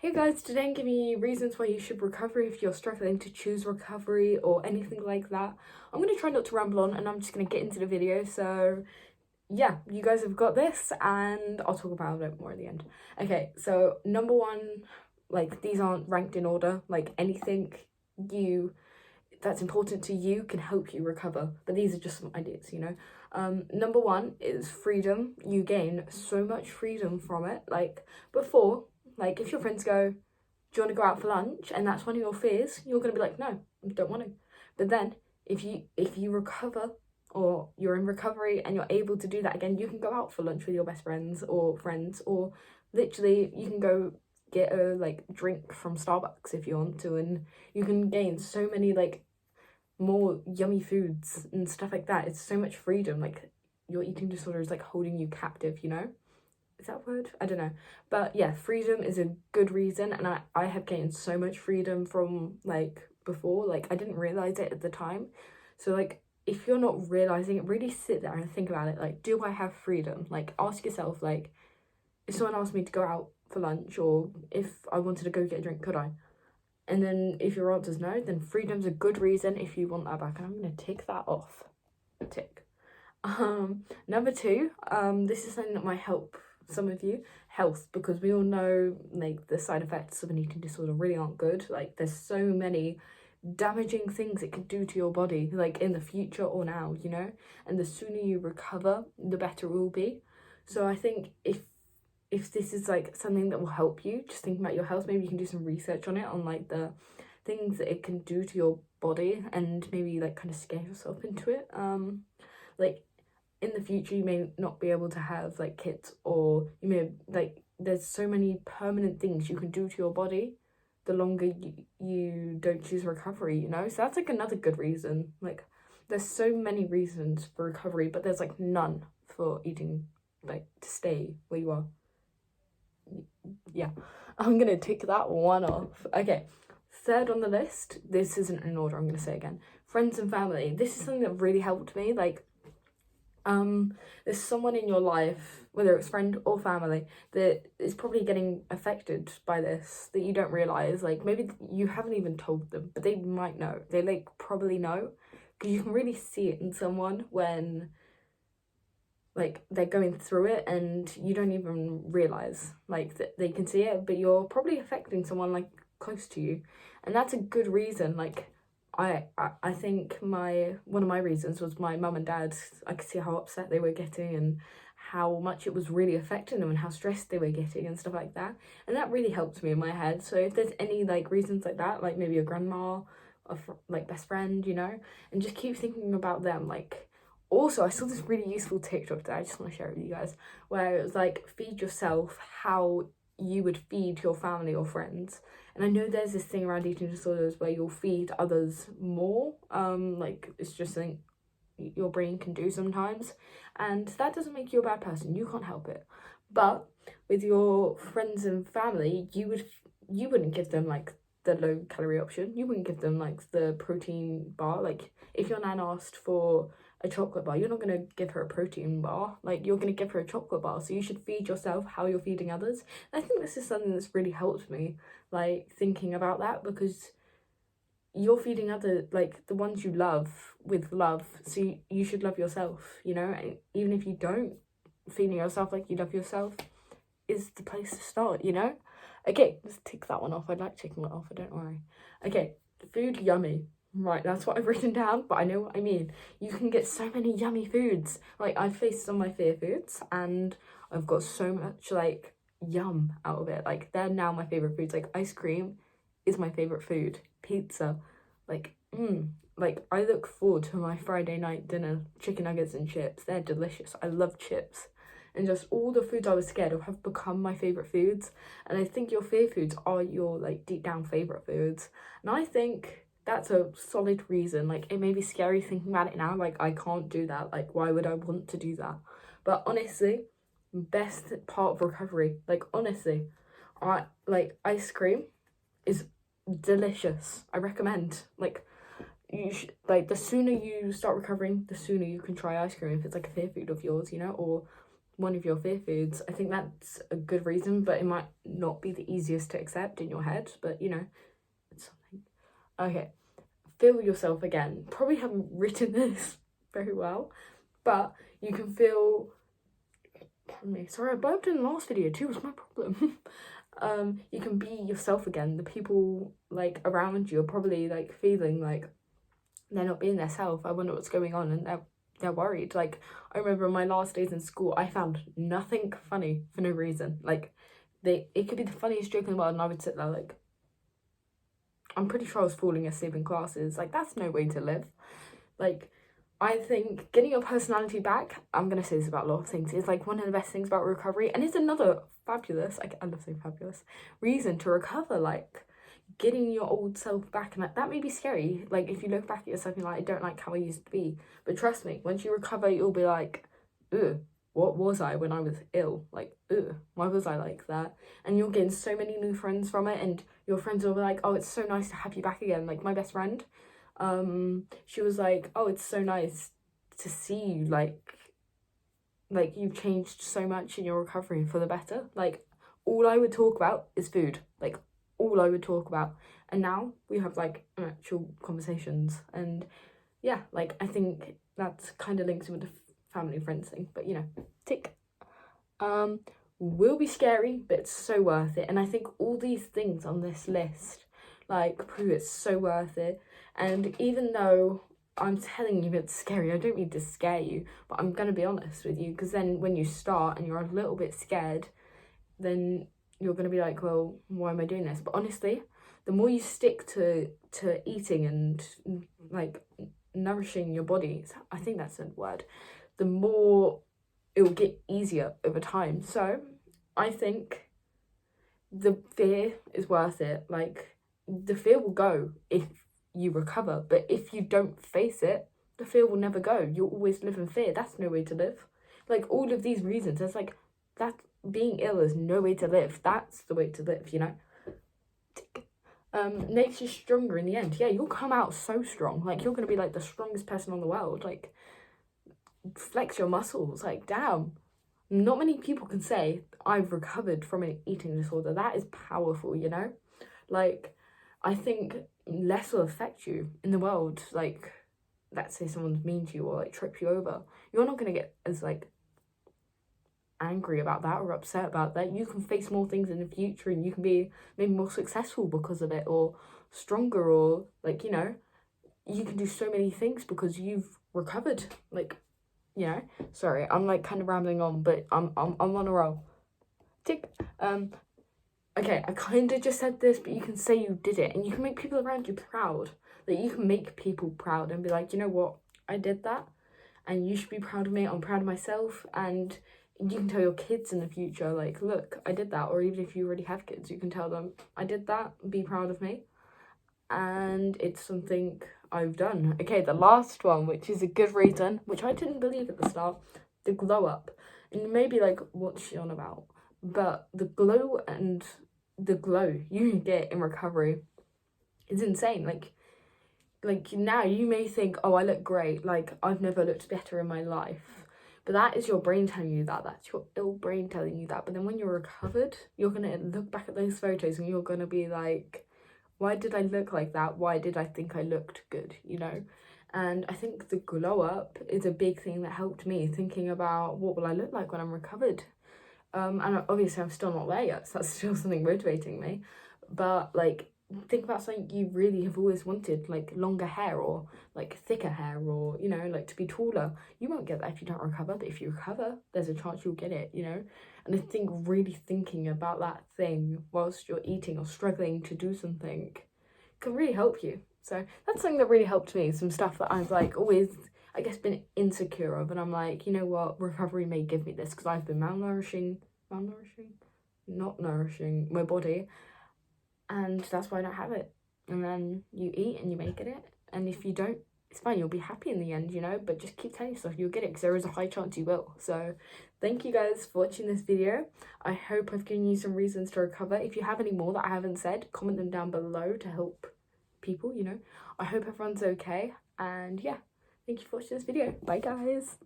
Hey guys, today I'm giving you reasons why you should recover if you're struggling to choose recovery or anything like that. I'm going to try not to ramble on and I'm just going to get into the video. So yeah, you guys have got this and I'll talk about it more at the end. Okay, so number one, like these aren't ranked in order, like anything that's important to you can help you recover, but these are just some ideas, you know. Number one is freedom. You gain so much freedom from it. Like before, like if your friends go, do you want to go out for lunch, and that's one of your fears, you're going to be like, no, I don't want to. But then if you recover, or you're in recovery and you're able to do that again, you can go out for lunch with your best friends, or literally you can go get a drink from Starbucks if you want to, and you can gain so many more yummy foods and stuff like that. It's so much freedom. Like your eating disorder is like holding you captive, you know? Is that a word? I don't know. But yeah, freedom is a good reason, and I have gained so much freedom from before. Like I didn't realize it at the time. So like if you're not realizing it, really sit there and think about it. Like, do I have freedom? Like ask yourself, like, if someone asked me to go out for lunch, or if I wanted to go get a drink, could I? And then if your answer is no, then freedom's a good reason if you want that back. And I'm going to tick that off. Tick. Number two, this is something that might help some of you, health, because we all know like the side effects of an eating disorder really aren't good. Like there's so many damaging things it could do to your body, like in the future or now, you know? And the sooner you recover, the better it will be. So I think if this is like something that will help you, just thinking about your health, maybe you can do some research on it, on like the things that it can do to your body, and maybe like kind of scare yourself into it. Like in the future you may not be able to have like kids, or you may there's so many permanent things you can do to your body the longer you don't choose recovery, you know? So that's like another good reason. Like there's so many reasons for recovery, but there's like none for eating, like to stay where you are. Yeah, I'm gonna tick that one off. Okay, third on the list, this isn't in order, I'm gonna say again, friends and family. This is something that really helped me. Like there's someone in your life, whether it's friend or family, that is probably getting affected by this that you don't realize. Like maybe you haven't even told them, but they might know. They like probably know, because you can really see it in someone when like they're going through it and you don't even realize like that they can see it, but you're probably affecting someone like close to you. And that's a good reason. Like I think one of my reasons was my mum and dad. I could see how upset they were getting and how much it was really affecting them and how stressed they were getting and stuff like that, and that really helped me in my head. So if there's any like reasons like that, like maybe a grandma, like best friend, you know, and just keep thinking about them. Like also, I saw this really useful TikTok that I just want to share with you guys, where it was like, feed yourself how you would feed your family or friends. And I know there's this thing around eating disorders where you'll feed others more. Like it's just something your brain can do sometimes, and that doesn't make you a bad person. You can't help it. But with your friends and family, you wouldn't give them like the low calorie option. You wouldn't give them like the protein bar. Like if your nan asked for a chocolate bar, you're not going to give her a protein bar. Like you're going to give her a chocolate bar. So you should feed yourself how you're feeding others. And I think this is something that's really helped me, like thinking about that, because you're feeding other, like the ones you love, with love. So you should love yourself, you know? And even if you don't, feeding yourself like you love yourself is the place to start, you know? Okay, let's tick that one off. I'd like ticking it off, but don't worry. Okay, food yummy. Right, that's what I've written down, but I know what I mean. You can get so many yummy foods. Like I've faced some of my fear foods and I've got so much like yum out of it. Like they're now my favorite foods. Like ice cream is my favorite food. Pizza, like like I look forward to my Friday night dinner, chicken nuggets and chips. They're delicious. I love chips. And just all the foods I was scared of have become my favorite foods. And I think your fear foods are your like deep down favorite foods. And I think that's a solid reason. Like it may be scary thinking about it now, like I can't do that, like why would I want to do that? But honestly, best part of recovery, like honestly, I like ice cream is delicious. I recommend, like you should, like the sooner you start recovering, the sooner you can try ice cream if it's like a fear food of yours, you know, or one of your fear foods, I think that's a good reason, but it might not be the easiest to accept in your head, but you know, it's something. Okay, feel yourself again. Probably haven't written this very well, but you can feel, pardon me, sorry, I burped in the last video too, what's my problem? You can be yourself again. The people like around you are probably like feeling like they're not being their self. I wonder what's going on, and they're worried. Like, I remember in my last days in school, I found nothing funny for no reason. Like, it could be the funniest joke in the world, and I would sit there like, I'm pretty sure I was falling asleep in classes. Like, that's no way to live. Like, I think getting your personality back, I'm going to say this about a lot of things, is like one of the best things about recovery, and it's another fabulous, I love saying fabulous, reason to recover. Like, getting your old self back, and like, that may be scary. Like, if you look back at yourself and like, I don't like how I used to be, but trust me, once you recover, you'll be like, ugh, what was I when I was ill? Like, ugh, why was I like that? And you'll gain so many new friends from it, and your friends will be like, oh, it's so nice to have you back again. Like, my best friend, she was like, oh, it's so nice to see you, like you've changed so much in your recovery for the better. Like, all I would talk about is food, like all I would talk about, and now we have like actual conversations. And yeah, like, I think that's kind of linked in with the family friends thing, but you know, tick. Will be scary, but it's so worth it. And I think all these things on this list like prove it's so worth it. And even though I'm telling you it's scary, I don't mean to scare you, but I'm gonna be honest with you, because then when you start and you're a little bit scared, then you're gonna be like, well, why am I doing this? But honestly, the more you stick to eating and like nourishing your body, I think that's a word, the more it will get easier over time. So I think the fear is worth it. Like, the fear will go if you recover, but if you don't face it, the fear will never go. You'll always live in fear. That's no way to live. Like, all of these reasons, it's like, that being ill is no way to live. That's the way to live, you know? Makes you stronger in the end. Yeah, you'll come out so strong. Like, you're gonna be like the strongest person in the world. Like, flex your muscles. Like, damn. Not many people can say, I've recovered from an eating disorder. That is powerful, you know? Like, I think less will affect you in the world. Like, let's say someone's mean to you or like trip you over. You're not going to get as like angry about that or upset about that. You can face more things in the future, and you can be maybe more successful because of it, or stronger, or like, you know, you can do so many things because you've recovered. Like, you know, sorry, I'm like kind of rambling on, but I'm on a roll. Tick. Okay, I kind of just said this, but you can say you did it, and you can make people around you proud. Like, you can make people proud and be like, you know what, I did that, and you should be proud of me. I'm proud of myself. And you can tell your kids in the future, like, look, I did that. Or even if you already have kids, you can tell them, I did that, be proud of me. And it's something I've done. Okay, the last one, which is a good reason, which I didn't believe at the start, the glow up. And you may be like, what's she on about? But the glow and the glow you get in recovery is insane. Like now you may think, oh, I look great, like I've never looked better in my life. But that is your brain telling you that. That's your ill brain telling you that. But then when you're recovered, you're gonna look back at those photos and you're gonna be like, why did I look like that? Why did I think I looked good, you know? And I think the glow up is a big thing that helped me, thinking about what will I look like when I'm recovered. And obviously I'm still not there yet, so that's still something motivating me. But like, think about something you really have always wanted, like longer hair or like thicker hair, or, you know, like to be taller. You won't get that if you don't recover, but if you recover, there's a chance you'll get it, you know? And I think really thinking about that thing whilst you're eating or struggling to do something can really help you. So that's something that really helped me. Some stuff that I've like always, I guess, been insecure of, and I'm like, you know what, recovery may give me this, because I've been not nourishing my body, and that's why I don't have it. And then you eat and you may get it, and if you don't, it's fine, you'll be happy in the end, you know, but just keep telling yourself you'll get it, because there is a high chance you will. So thank you guys for watching this video. I hope I've given you some reasons to recover. If you have any more that I haven't said, comment them down below to help people, you know. I hope everyone's okay, and yeah, thank you for watching this video. Bye guys.